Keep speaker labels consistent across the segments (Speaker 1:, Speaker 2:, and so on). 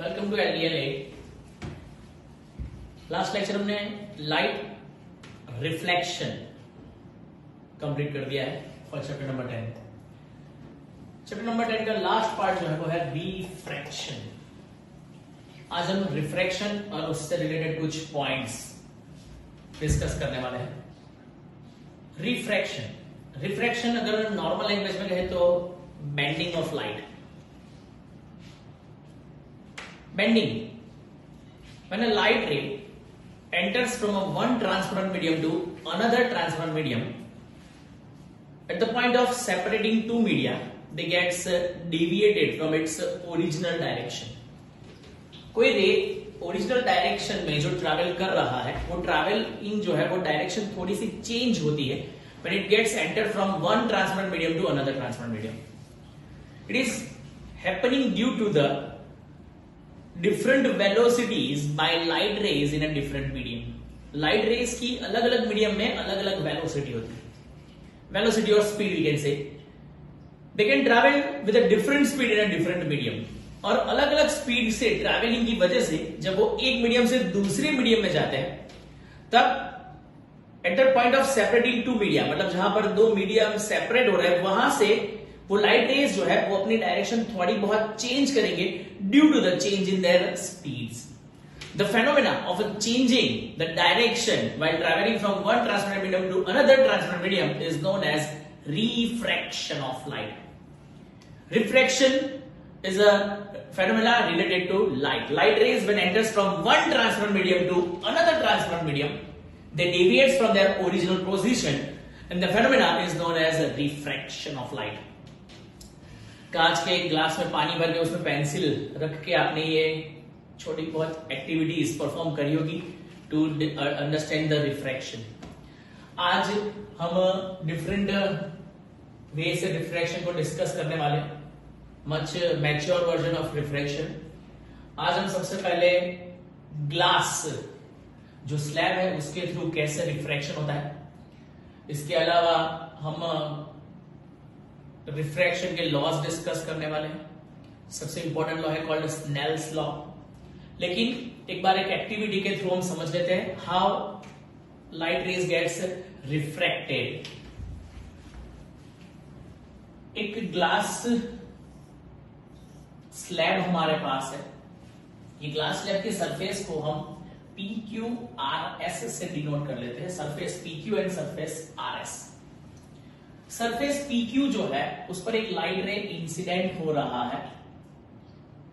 Speaker 1: Welcome to LDLA। Last lecture हमने light reflection complete कर दिया है for chapter number 10। Chapter number 10 का लास्ट पार्ट जो है वो है रिफ्रैक्शन। आज हम रिफ्रैक्शन और उससे रिलेटेड कुछ पॉइंट्स डिस्कस करने वाले हैं। रिफ्रैक्शन अगर नॉर्मल लैंग्वेज में कहे तो bending of light. Bending. When a light ray enters from one transparent medium to another transparent medium, at the point of separating two media, they gets deviated from its original direction. कोई रे original direction में जो travel कर रहा है वो travelling जो है वो डायरेक्शन थोड़ी सी चेंज होती है when it gets entered from one transparent medium to another transparent medium. It is happening due to the different velocities by light rays in a different medium. Light rays की अलग अलग medium में अलग अलग velocity होती है। Velocity और speed we can say they can travel with a different speed in a different medium. और अलग अलग स्पीड से ट्रैवलिंग की वजह से जब वो एक मीडियम से दूसरे मीडियम में जाते हैं तब at the point of separating two media, मतलब जहां पर दो मीडियम सेपरेट हो रहे हैं वहां से वो लाइट रेज जो है वो अपनी डायरेक्शन थोड़ी बहुत चेंज करेंगे due to the change in their speeds. The phenomena of changing the direction while travelling from one transparent medium to another transparent medium is known as refraction of light. Refraction is a phenomena related to light. Light rays when enters from one transparent medium to another transparent medium, they deviates from their original position and the phenomena is known as a refraction of light. कांच के glass में पानी भर के उसमें pencil रख के आपने ये छोटी बहुत एक्टिविटीज परफॉर्म करी होगी टू अंडरस्टैंड द रिफ्रैक्शन। आज हम डिफरेंट वे से रिफ्रैक्शन को डिस्कस करने वाले हैं, much mature version of refraction. आज हम सबसे पहले ग्लास जो स्लैब है उसके थ्रू कैसे रिफ्रैक्शन होता है, इसके अलावा हम रिफ्रैक्शन के लॉज डिस्कस करने वाले हैं। सबसे इंपॉर्टेंट लॉ है कॉल्ड स्नेल्स लॉ। लेकिन एक बार एक एक्टिविटी के थ्रू हम समझ लेते हैं how light rays gets refracted. एक ग्लास स्लैब हमारे पास है। ये ग्लास स्लैब के सरफेस को हम PQRS से डिनोट कर लेते हैं, surface PQ and surface RS। Surface PQ जो है उस पर एक लाइट रे इंसिडेंट हो रहा है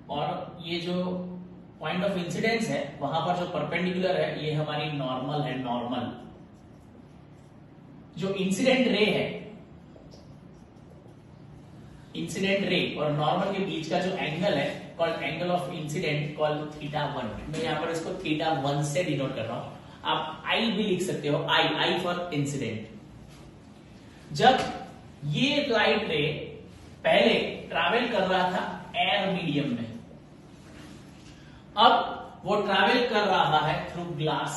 Speaker 1: और ये जो पॉइंट ऑफ इंसिडेंस है वहां पर जो परपेंडिकुलर है ये हमारी नॉर्मल है। नॉर्मल जो इंसिडेंट रे है, इंसिडेंट रे और नॉर्मल के बीच का जो एंगल है called angle of incident called θ1। मैं यहां पर इसको θ1 से डिनोट कर रहा हूं। आप I भी लिख सकते हो, I फॉर इंसिडेंट। जब ये लाइट रे पहले ट्रैवल कर रहा था एयर मीडियम में, अब वो ट्रैवल कर रहा है through glass.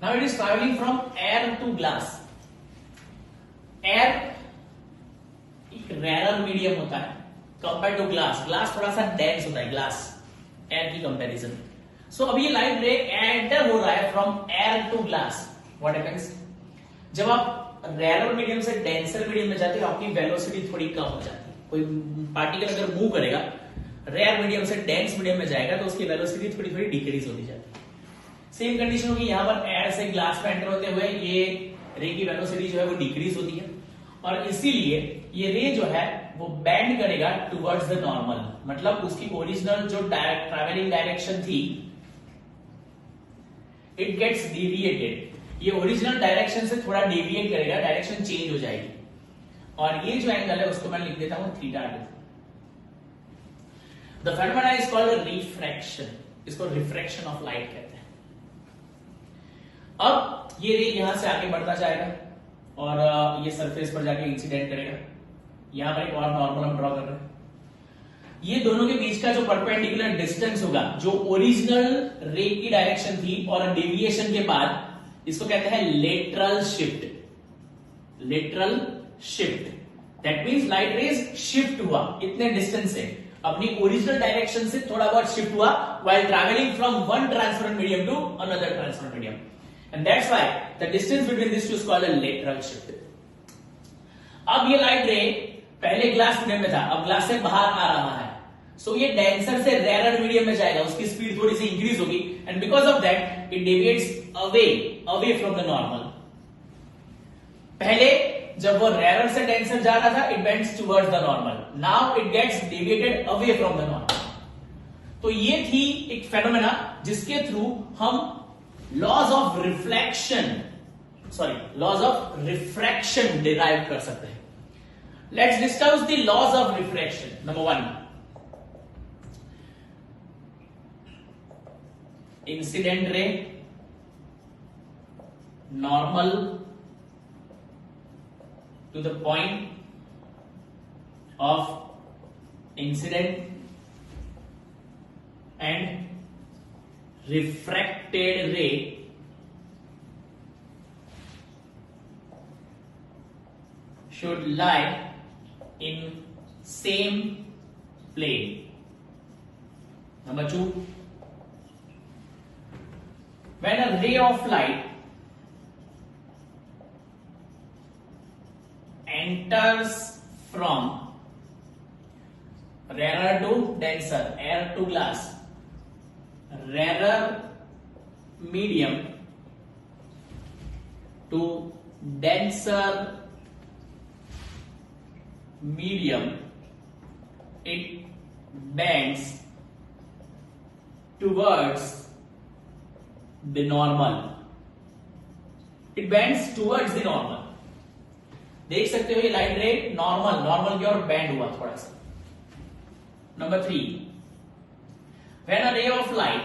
Speaker 1: Now it is travelling from air to glass. Air एक रेयर मीडियम होता है कंपेयर टू ग्लास। ग्लास थोड़ा सा डेंस होता है ग्लास एयर की कंपैरिजन। सो अब ये लाइट रे एंटर हो रहा है from air to glass. What happens, जब आप रेयर मीडियम से डेंसर मीडियम में जाते हो आपकी वेलोसिटी थोड़ी कम हो जाती है। कोई पार्टिकल अगर मूव करेगा रेयर मीडियम से डेंस मीडियम में जाएगा तो उसकी वेलोसिटी थोड़ी थोड़ी डिक्रीज होती जाती है। सेम कंडीशन होगी यहां पर एयर से ग्लास में एंटर होते हुए ये रे की वेलोसिटी जो है वो डिक्रीज होती है और इसीलिए ये रे जो है वो बेंड करेगा टुवर्ड्स द नॉर्मल। मतलब उसकी ओरिजिनल जो ट्रैवलिंग डायरेक्शन थी इट गेट्स डेविएटेड। ये ओरिजिनल डायरेक्शन से थोड़ा डेविएट करेगा, डायरेक्शन चेंज हो जाएगी और ये जो एंगल है उसको मैं लिख देता हूं θ2। The phenomena is called refraction. इसको रिफ्रैक्शन ऑफ लाइट कहते हैं। अब ये रे यहां से आगे बढ़ता जाएगा और ये सरफेस पर जाके इंसिडेंट करेगा। यहां पर एक और नॉर्मल हम ड्रॉ कर रहे हैं। ये दोनों के बीच का जो परपेंडिकुलर डिस्टेंस होगा, जो ओरिजिनल रे की डायरेक्शन थी और डेविएशन के बाद, इसको कहते हैं lateral shift. That means light rays shift हुआ इतने डिस्टेंस से। अपनी ओरिजिनल डायरेक्शन से थोड़ा बहुत शिफ्ट हुआ while traveling from one transparent medium to another transparent medium, and that's why the distance between these two is called a lateral shift. अब ये लाइट रे पहले ग्लास मीडियम में था, अब ग्लास से बाहर आ रहा है, सो ये डेंसर से रेयर मीडियम में जाएगा, उसकी स्पीड थोड़ी सी इंक्रीज होगी, and because of that it deviates away from the normal. पहले जब वो रेयर से डेंसर जा रहा था, it bends towards the normal. Now it gets deviated away from the normal. तो ये थी एक फेनोमेना जिसके थ्रू हम लॉज ऑफ रिफ्रैक्शन डिराइव कर सकते हैं. Let's discuss the laws of refraction. Number 1, incident ray normal to the point of incident and refracted ray should lie in same plane. Number 2, when a ray of light enters from rarer to denser, air to glass, rarer medium to denser medium, it bends towards the normal. It bends towards the normal. देख सकते हो ये light रे normal की ओर band हुआ थोड़ा सा. Number 3, when a ray of light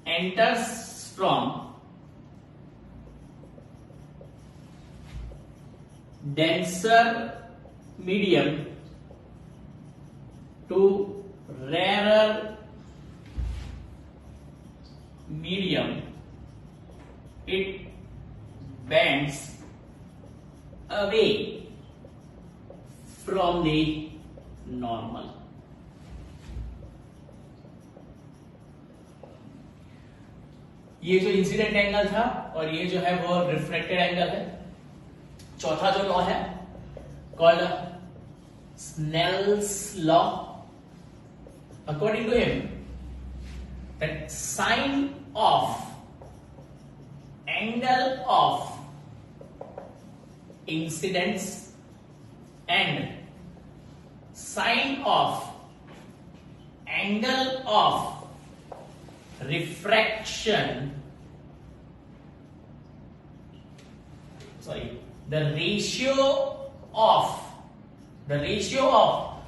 Speaker 1: enters from denser medium to rarer medium, it bends away from the normal. ये जो इंसिडेंट एंगल था और ये जो है वो रिफ्लेक्टेड एंगल है. चौथा जो लॉ है called Snell's law. According to him that sine of angle of incidence and sine of angle of refraction, the ratio of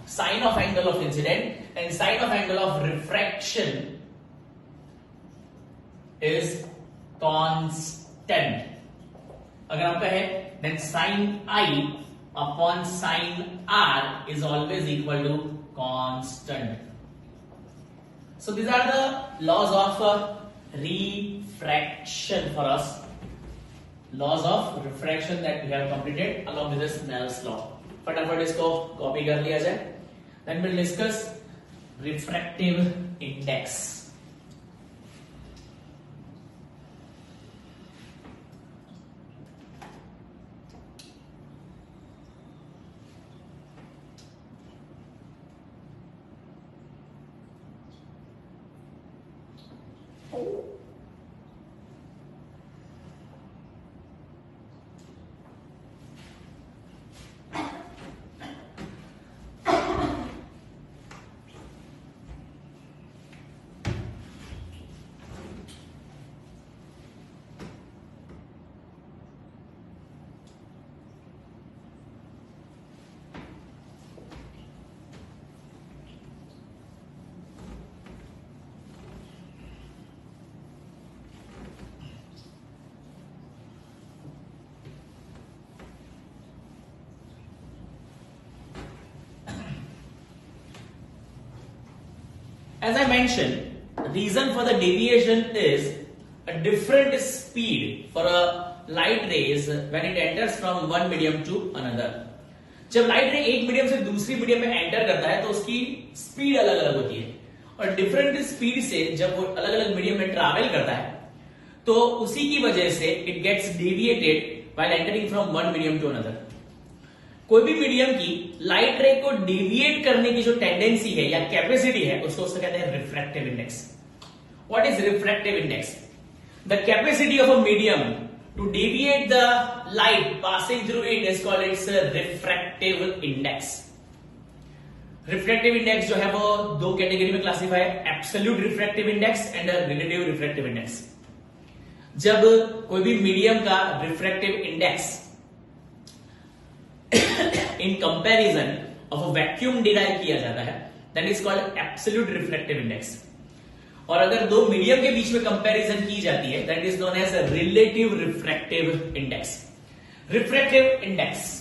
Speaker 1: sine of angle of incident and sine of angle of refraction is constant. अगर हम कहें then sin I upon sin R is always equal to constant. So these are the laws of refraction for us. Laws of refraction that we have completed along with the Snell's law. फटाफट इसको copy कर लिया जाए. Then we'll discuss refractive index. As I mentioned, the reason for the deviation is a different speed for a light rays when it enters from one medium to another. जब light रे एक medium से दूसरी medium में enter करता है तो उसकी स्पीड अलग अलग होती है, और डिफरेंट स्पीड से जब वो अलग अलग मीडियम में ट्रैवल करता है तो उसी की वजह से it gets deviated while entering from one medium to another. कोई भी मीडियम की लाइट रे को डेविएट करने की जो टेंडेंसी है या कैपेसिटी है उसको उससे कहते हैं refractive index. What is refractive index? The capacity of a medium to deviate the light passing through it is called its refractive index. Refractive index जो है वो दो कैटेगरी में क्लासिफाई है, absolute refractive index and relative refractive index. जब कोई भी medium का refractive index in comparison of a vacuum derive किया जाता है that is called absolute refractive index. और अगर दो मीडियम के बीच में कंपैरिजन की जाती है that is known as relative refractive index. Refractive index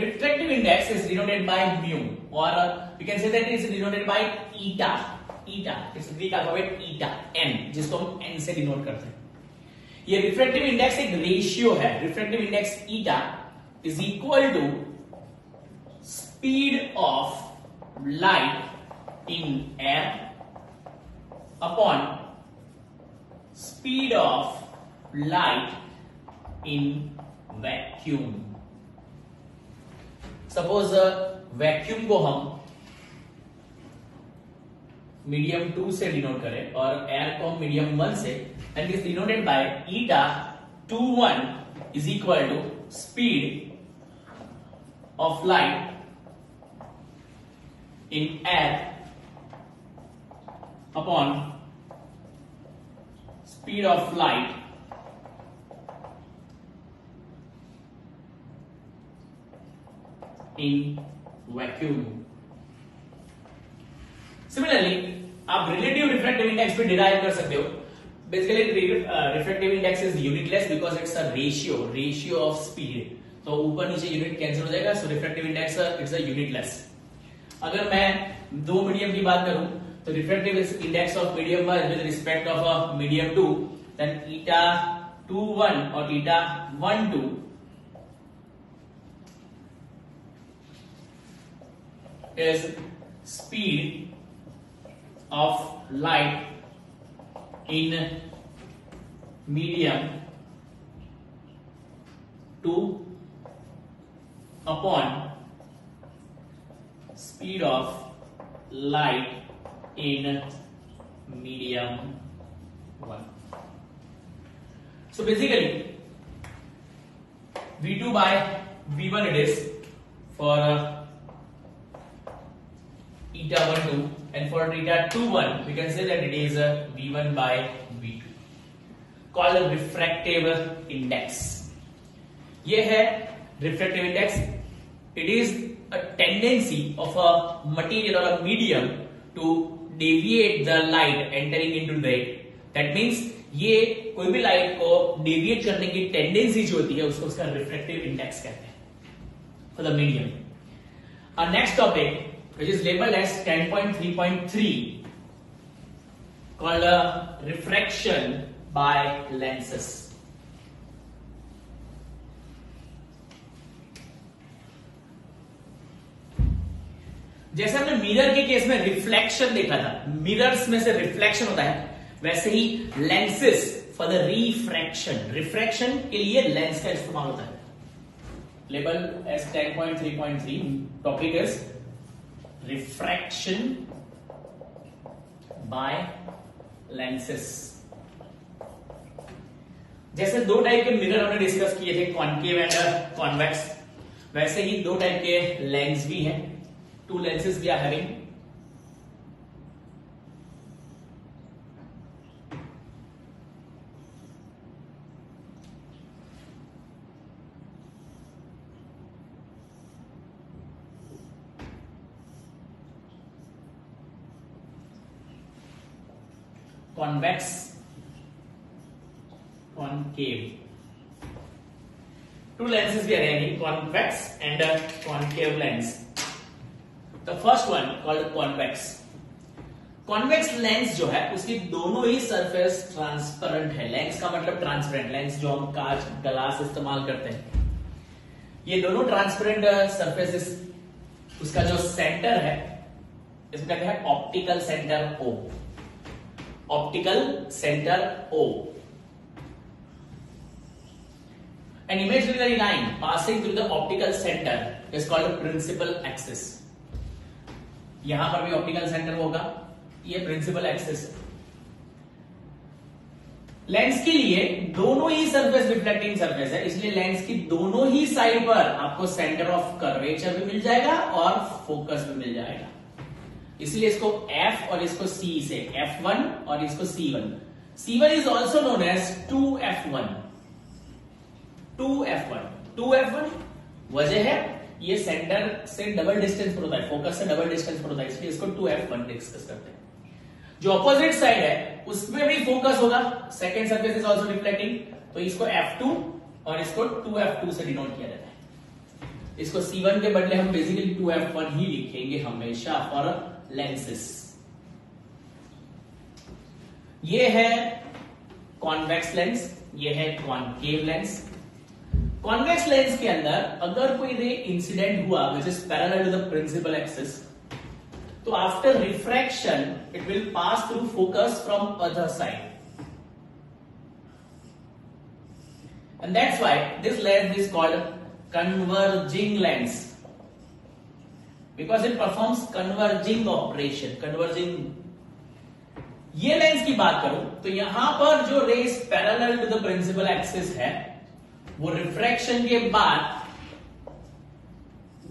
Speaker 1: refractive index is denoted by mu, or we can say that it is denoted by eta. Eta is Greek alphabet eta, n, जिसको हम n से denote करते हैं। ये refractive index एक ratio है। Refractive index eta is equal to speed of light in air upon speed of light in vacuum। Suppose vacuum को हम मीडियम 2 से डिनोट करें और एयर को हम मीडियम 1 से, and is denoted by eta 21 is equal to speed of light in air upon speed of light in vacuum। Similarly, आप relative refractive index भी derive कर सकते हो। Basically, refractive index is unitless because it's a ratio of speed। तो ऊपर नीचे unit cancel हो जाएगा, so refractive index it's a unitless। अगर मैं दो मीडियम की बात करूं तो refractive index of medium 1 with respect of a medium 2, then eta 21 और eta 12 is speed of light in medium 2 upon speed of light in medium 1। So basically V2 by V1 it is for eta 12, and for eta 21 we can say that it is V1 by V2 called a refractive index। ये है refractive index। It is a tendency of a material or a medium to deviate the light entering into it। That means ये कोई भी light को deviate करने की tendency जो होती है उसको उसका refractive index कहते हैं for the medium। Our next topic which is labeled as 10.3.3 called refraction by lenses। जैसे हमने मिरर के केस में रिफ्लेक्शन देखा था, मिरर्स में से रिफ्लेक्शन होता है, वैसे ही लेंसेस फॉर द रिफ्रैक्शन के लिए लेंस का इस्तेमाल होता है। Label S 10.3.3 topic is refraction by lenses. जैसे दो टाइप के मिरर हमने डिस्कस किए थे, कॉनकेव एंड कॉन्वेक्स, वैसे ही दो टाइप के लेंस भी हैं। Two lenses we are having. convex, concave। Two lenses we are having, convex and concave lens। The first one called convex। Convex lens जो है उसकी दोनों ही सरफेस ट्रांसपेरेंट है। लेंस का मतलब ट्रांसपेरेंट, लेंस जो हम कांच ग्लास इस्तेमाल करते हैं, ये दोनों ट्रांसपेरेंट सरफेसेस, उसका जो सेंटर है इसमें कहते हैं optical centre O, optical centre O. An imaginary line passing through the optical center is called a principal axis. यहां पर भी ऑप्टिकल सेंटर होगा, ये प्रिंसिपल एक्सिस। लेंस के लिए दोनों ही सरफेस रिफ्लेक्टिंग सरफेस है, इसलिए लेंस की दोनों ही साइड पर आपको सेंटर ऑफ कर्वेचर भी मिल जाएगा और फोकस भी मिल जाएगा। इसलिए इसको F और इसको C से, F1 और इसको C1। C1 is also known as 2F1। 2F1 वजह है ये सेंटर से डबल डिस्टेंस पर होता है, फोकस से डबल डिस्टेंस पर होता है, इसलिए इसको 2F1 डिस्कस करते हैं। जो अपोजिट साइड है उसमें भी फोकस होगा, second surface is also reflecting, तो इसको F2 और इसको 2F2 से डिनोट किया जाता है। इसको C1 के बदले हम बेसिकली 2F1 ही लिखेंगे हमेशा फॉर लेंसेस। ये है कॉन्वेक्स लेंस, ये है कॉनकेव लेंस। कॉन्वेक्स लेंस के अंदर अगर कोई रे इंसिडेंट हुआ which is parallel to the principal axis, तो after refraction it will pass through focus from other side, and that's why this lens is called converging lens, because it performs converging operation. Converging ये lens की बात करूं तो यहां पर जो rays parallel to the principal axis है वो रिफ्रैक्शन के बाद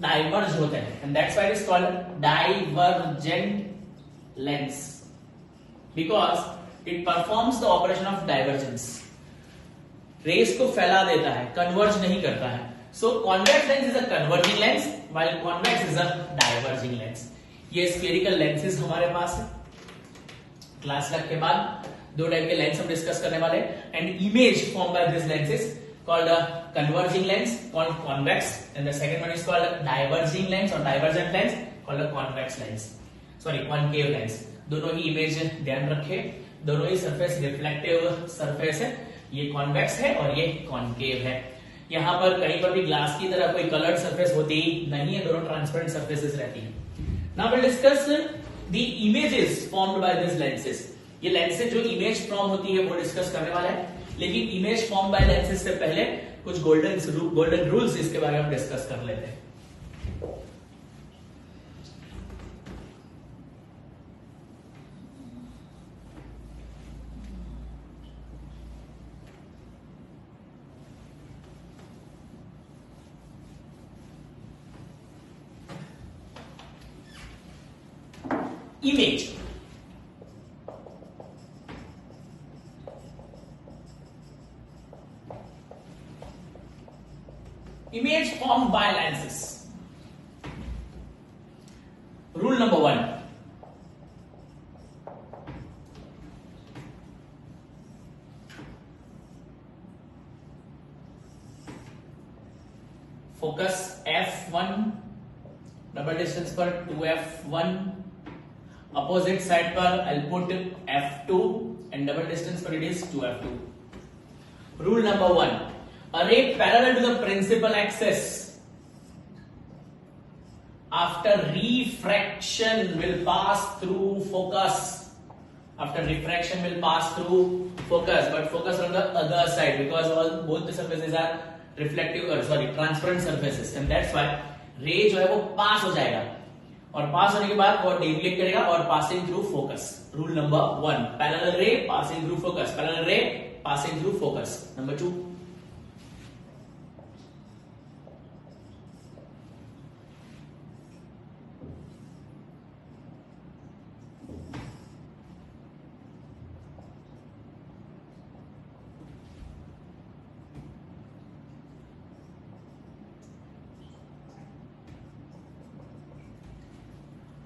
Speaker 1: डाइवर्ज होते हैं, and that's why it is called divergent lens, because it performs the operation of divergence. Rays को फैला देता है, कन्वर्ज नहीं करता है। So convex lens is a converging lens while convex is a diverging lens. ये स्फेरिकल लेंसेज हमारे पास है। क्लास लग के बाद दो टाइप के लेंस हम डिस्कस करने वाले, and image form by this lenses called a converging lens called convex, and the second one is called a diverging lens or divergent lens called a convex lens, sorry concave lens। दोनों ही image ध्यान रखे, दोनों ही surface reflective surface है, ये convex है और ये concave है। यहां पर कहीं पर भी ग्लास की तरह कोई कलर्ड सरफेस होती नहीं है, दोनों ट्रांसपेरेंट सरफेसेस रहती है। Now will discuss the images formed by this lenses. ये लेंसेज जो इमेज फॉर्म होती है वो डिस्कस करने वाला है, लेकिन इमेज फॉर्म बाय लेंसेज से पहले कुछ गोल्डन रूल्स इसके बारे में हम डिस्कस कर लेते हैं। Image image formed by lenses. Rule number 1. Focus F1, double distance पर 2F1, opposite side पर I'll put F2 and double distance पर it is 2F2. Rule number 1. A ray parallel to the principal axis after refraction will pass through focus. After refraction will pass through focus, but focus on the other side because both the surfaces are reflective transparent surfaces, and that's why ray जो है वो पास हो जाएगा और पास होने के बाद वो डेविएट करेगा और passing through focus. Rule number 1, parallel रे पासिंग थ्रू फोकस, पैरेलल रे पासिंग थ्रू फोकस। नंबर 2,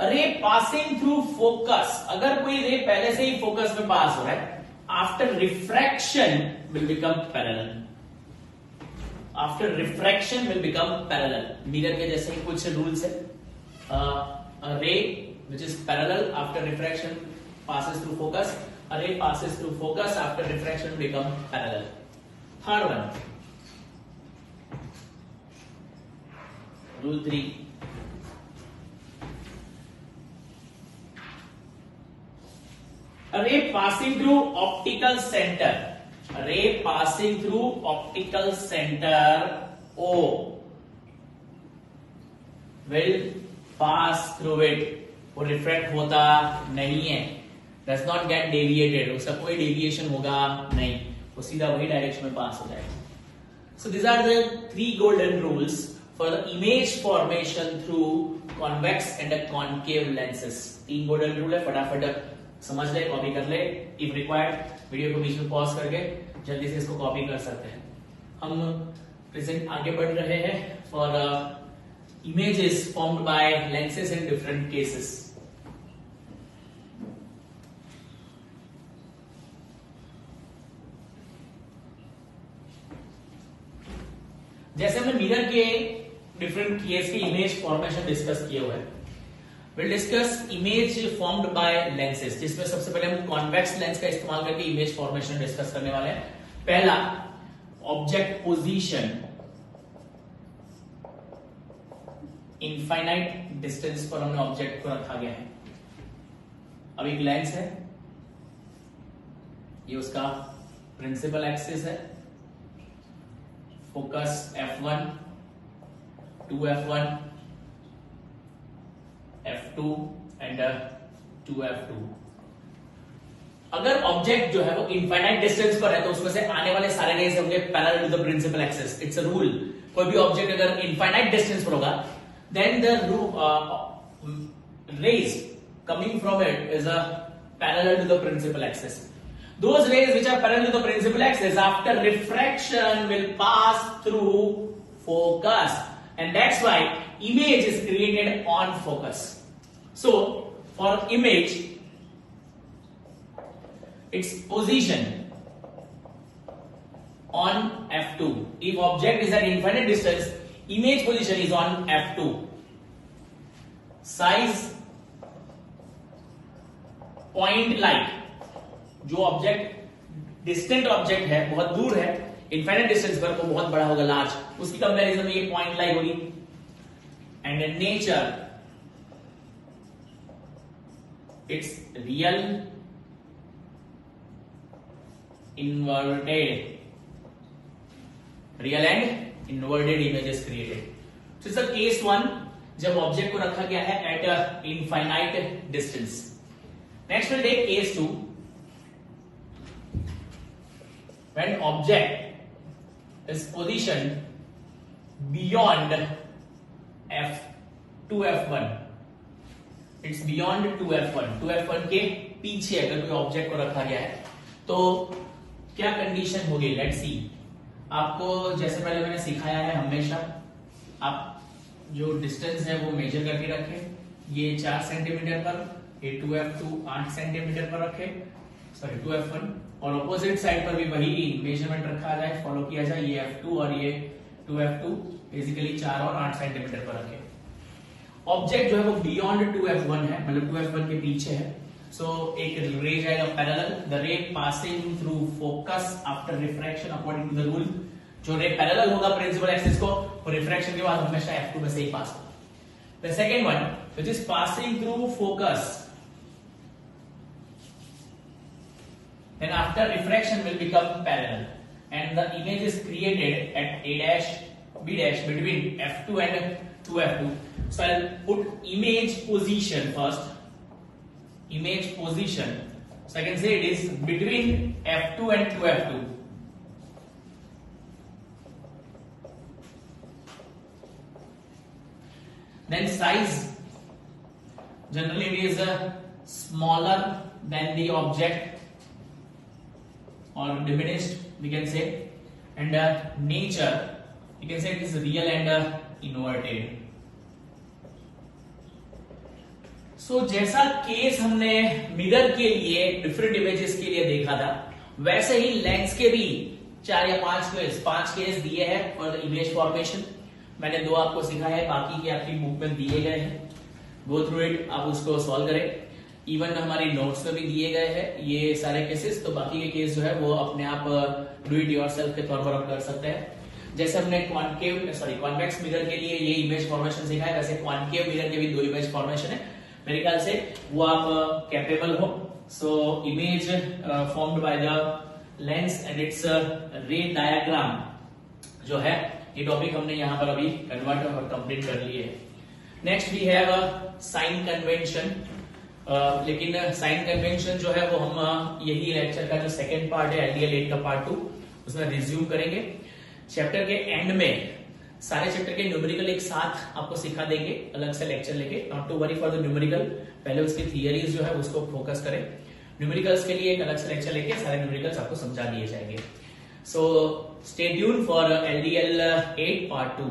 Speaker 1: रे पासिंग थ्रू फोकस, अगर कोई रे पहले से ही फोकस में पास हो रहा है, after refraction will become parallel. After refraction will become parallel. Mirror के जैसे ही कुछ रूल्स है। रे विच is parallel after refraction passes through focus. A ray passes through focus after refraction become parallel. Third one, rule 3. A ray passing through optical center. A ray passing through optical center O will pass through it. वो refract होता नहीं है, does not get deviated, उसका कोई deviation होगा नहीं, वो सीधा वही डायरेक्शन में पास हो जाएगा. So these are the 3 golden rules for the image formation through convex and concave lenses. 3 golden rule है, फटाफट समझ ले, कॉपी कर ले. If required वीडियो को बीच में पॉज करके जल्दी से इसको कॉपी कर सकते हैं. हम प्रेजेंट आगे बढ़ रहे हैं for images formed by lenses in different cases. जैसे हमने मिरर के डिफरेंट केस की इमेज फॉर्मेशन डिस्कस किए हुए हैं, will discuss image formed by lenses, जिसमें सबसे पहले हम कॉन्वेक्स लेंस का इस्तेमाल करके इमेज फॉर्मेशन डिस्कस करने वाले हैं. पहला, ऑब्जेक्ट पोजीशन इनफाइनाइट डिस्टेंस पर हमने ऑब्जेक्ट को रखा गया है. अब एक लेंस है, ये उसका प्रिंसिपल एक्सिस है, focus f1, 2f1, f2 and 2f2. अगर ऑब्जेक्ट जो है वो इनफाइनाइट डिस्टेंस पर है तो उसमें से आने वाले सारे रेज होंगे parallel to the principal axis. It's a rule. कोई भी ऑब्जेक्ट अगर इनफाइनाइट डिस्टेंस पर होगा, then the rays coming from it is a parallel to the principal axis. Those rays which are parallel to the principal axis after refraction will pass through focus, and that's why image is created on focus. So for image, its position on f2. If object is at infinite distance, image position is on f2. Size, point light, जो object distant object है, बहुत दूर है infinite distance पर, वो बहुत बड़ा होगा, लार्ज. उसकी कंपैरिजन में ये पॉइंट लाइट होगी. And nature, it's real inverted, real and inverted images created. So it's a case 1 जब ऑब्जेक्ट को रखा गया है at a infinite distance. Next we'll take case 2. When object is positioned beyond f2f1. It's beyond 2f1. 2f1 के पीछे अगर कोई object को रखा गया है तो क्या कंडीशन होगी? Let's see. आपको जैसे पहले मैंने सिखाया है, हमेशा आप जो डिस्टेंस है वो मेजर करके रखें. ये 4 सेंटीमीटर पर, ये 2f2 8 सेंटीमीटर पर रखे, सॉरी 2f1, और ऑपोजिट साइड पर भी वही मेजरमेंट रखा जाए, फॉलो किया जाए. ये f2 और ये 2f2 बेसिकली 4 और 8 सेंटीमीटर पर रखे. ऑब्जेक्ट जो है वो बियॉन्ड 2f1 है, मतलब 2f1 के पीछे है. सो एक रे जाएगा parallel, the ray passing through focus after refraction according to the rule. जो रे पैरेलल होगा प्रिंसिपल एक्सिस को, वो रिफ्रैक्शन के बाद हमेशा f2 में से ही पास होगा. The second one which is passing through focus, then after refraction will become parallel, and the image is created at a dash b dash between f2 and 2f2. So I'll put image position first. Image position, so I can say it is between f2 and 2f2. Then size, generally it is smaller than the object or diminished, we can say. And nature, you can say it is real and inverted. So जैसा case हमने mirror के लिए different images के लिए देखा था, वैसे ही lens के भी 4 या 5 केस दिए हैं फॉर द इमेज फॉर्मेशन. मैंने 2 आपको सिखाया है, बाकी के आपकी बुक में दिए गए हैं. गो थ्रू इट, आप उसको सॉल्व करें. इवन हमारी नोट्स में भी दिए गए हैं ये सारे केसेस, तो बाकी के केस जो है वो अपने आप डू इट योरसेल्फ के तौर पर आप कर सकते हैं। जैसे हमने कॉन्वेक्स मिरर के लिए ये इमेज फॉर्मेशन सीखा है, वैसे कॉन्केव मिरर के भी 2 इमेज फॉर्मेशन है, मेरे ख्याल से वो आप कैपेबल हो। So image formed by the lens and it's रे डायग्राम जो है, ये टॉपिक हमने यहाँ पर अभी कन्वर्ट और कंप्लीट कर लिए है। Next we have sign convention. लेकिन साइन कन्वेंशन जो है वो हम यही लेक्चर का जो सेकंड पार्ट है LDL 8 का पार्ट 2 उसमें रिज्यूम करेंगे। चैप्टर के एंड में सारे चैप्टर के न्यूमेरिकल एक साथ आपको सिखा देंगे अलग से लेक्चर लेके। Not to worry for the numerical, पहले उसकी थियरीज जो है उसको फोकस करें। न्यूमेरिकल्स के लिए एक अलग से लेक्चर लेके सारे न्यूमेरिकल्स आपको समझा दिए जाएंगे। So stay tuned for LDL 8 part 2।